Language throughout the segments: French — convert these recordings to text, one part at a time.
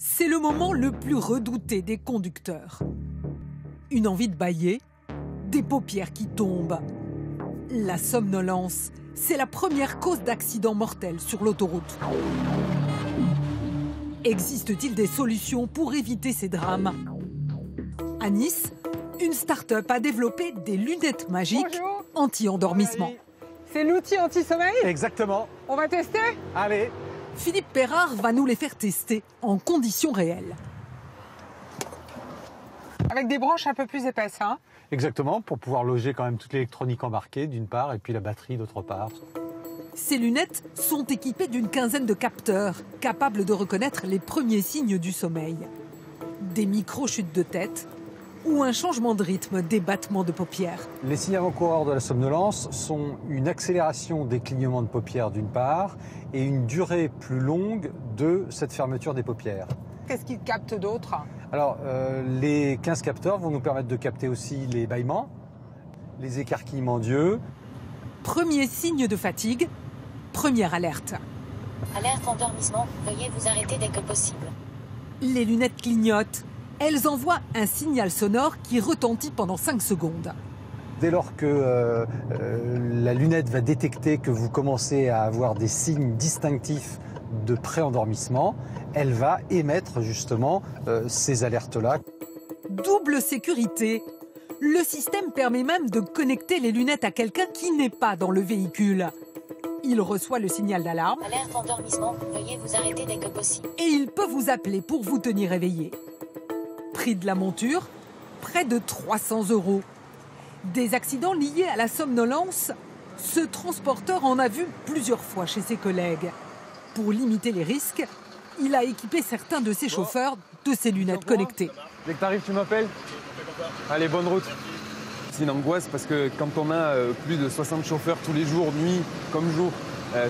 C'est le moment le plus redouté des conducteurs. Une envie de bâiller, des paupières qui tombent. La somnolence, c'est la première cause d'accident mortel sur l'autoroute. Existe-t-il des solutions pour éviter ces drames? À Nice, une start-up a développé des lunettes magiques anti-endormissement. C'est l'outil anti-sommeil? Exactement. On va tester? Allez. Philippe Perrard va nous les faire tester en conditions réelles. Avec des branches un peu plus épaisses, hein? Exactement, pour pouvoir loger quand même toute l'électronique embarquée d'une part et puis la batterie d'autre part. Ces lunettes sont équipées d'une quinzaine de capteurs capables de reconnaître les premiers signes du sommeil. Des micro-chutes de tête ou un changement de rythme des battements de paupières. Les signes avant-coureurs de la somnolence sont une accélération des clignements de paupières d'une part et une durée plus longue de cette fermeture des paupières. Qu'est-ce qu'il capte d'autre? Alors, les 15 capteurs vont nous permettre de capter aussi les bâillements, les écarquillements d'yeux. Premier signe de fatigue, première alerte. Alerte endormissement, veuillez vous arrêter dès que possible. Les lunettes clignotent. Elles envoient un signal sonore qui retentit pendant 5 secondes. Dès lors que la lunette va détecter que vous commencez à avoir des signes distinctifs de pré-endormissement, elle va émettre justement ces alertes-là. Double sécurité. Le système permet même de connecter les lunettes à quelqu'un qui n'est pas dans le véhicule. Il reçoit le signal d'alarme. Alerte endormissement, veuillez vous arrêter dès que possible. Et il peut vous appeler pour vous tenir éveillé. Prix de la monture, près de 300 €. Des accidents liés à la somnolence, ce transporteur en a vu plusieurs fois chez ses collègues. Pour limiter les risques, il a équipé certains de ses chauffeurs de ces lunettes connectées. Dès que t'arrives, tu m'appelles. Allez, bonne route. C'est une angoisse parce que quand on a plus de 60 chauffeurs tous les jours, nuit comme jour,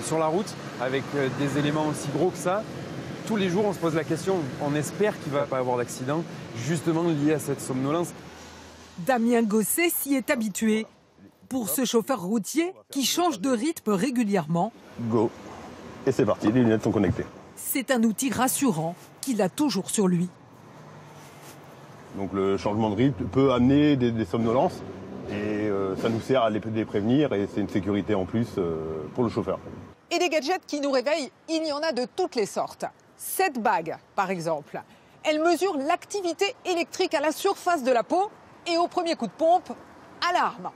sur la route, avec des éléments aussi gros que ça, tous les jours on se pose la question, on espère qu'il ne va pas avoir d'accident, justement lié à cette somnolence. Damien Gosset s'y est habitué. Pour ce chauffeur routier qui change de rythme régulièrement, Go. Et c'est parti, les lunettes sont connectées. c'est un outil rassurant qu'il a toujours sur lui. Donc le changement de rythme peut amener des somnolences et ça nous sert à les prévenir et c'est une sécurité en plus pour le chauffeur. Et des gadgets qui nous réveillent, il y en a de toutes les sortes. Cette bague, par exemple, elle mesure l'activité électrique à la surface de la peau et au premier coup de pompe, alarme.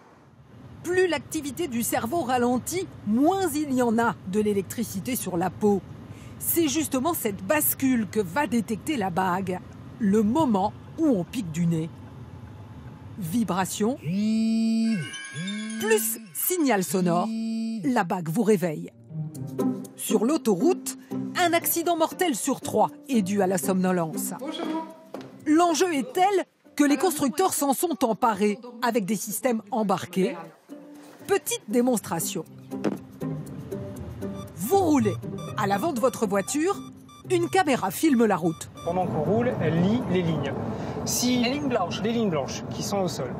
Plus l'activité du cerveau ralentit, moins il y en a de l'électricité sur la peau. C'est justement cette bascule que va détecter la bague, le moment où on pique du nez. Vibration, plus signal sonore, la bague vous réveille. Sur l'autoroute, un accident mortel sur 3 est dû à la somnolence. L'enjeu est tel que les constructeurs s'en sont emparés avec des systèmes embarqués. Petite démonstration. Vous roulez. À l'avant de votre voiture, une caméra filme la route. Pendant qu'on roule, elle lit les lignes. Si Les lignes blanches. Les lignes blanches qui sont au sol.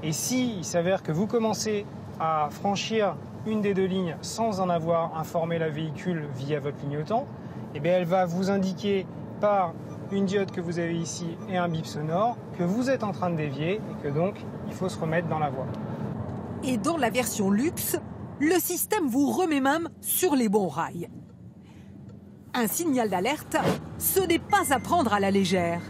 Et si il s'avère que vous commencez à franchir une des deux lignes sans en avoir informé la véhicule via votre clignotant, eh bien elle va vous indiquer par une diode que vous avez ici et un bip sonore que vous êtes en train de dévier et que donc il faut se remettre dans la voie. Et dans la version luxe, le système vous remet même sur les bons rails. Un signal d'alerte, ce n'est pas à prendre à la légère.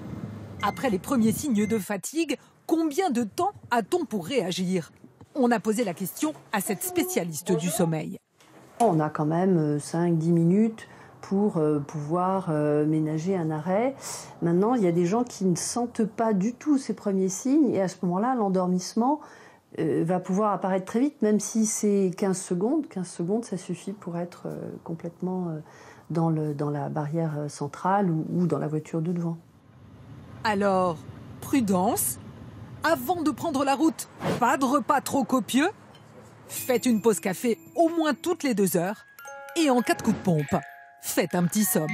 Après les premiers signes de fatigue, combien de temps a-t-on pour réagir? On a posé la question à cette spécialiste du sommeil. On a quand même 5-10 minutes pour pouvoir ménager un arrêt. Maintenant, il y a des gens qui ne sentent pas du tout ces premiers signes et à ce moment-là, l'endormissement va pouvoir apparaître très vite, même si c'est 15 secondes. 15 secondes, ça suffit pour être complètement dans la barrière centrale ou dans la voiture de devant. Alors, prudence. Avant de prendre la route, pas de repas trop copieux. Faites une pause café au moins toutes les 2 heures. Et en cas de coup de pompe, faites un petit somme.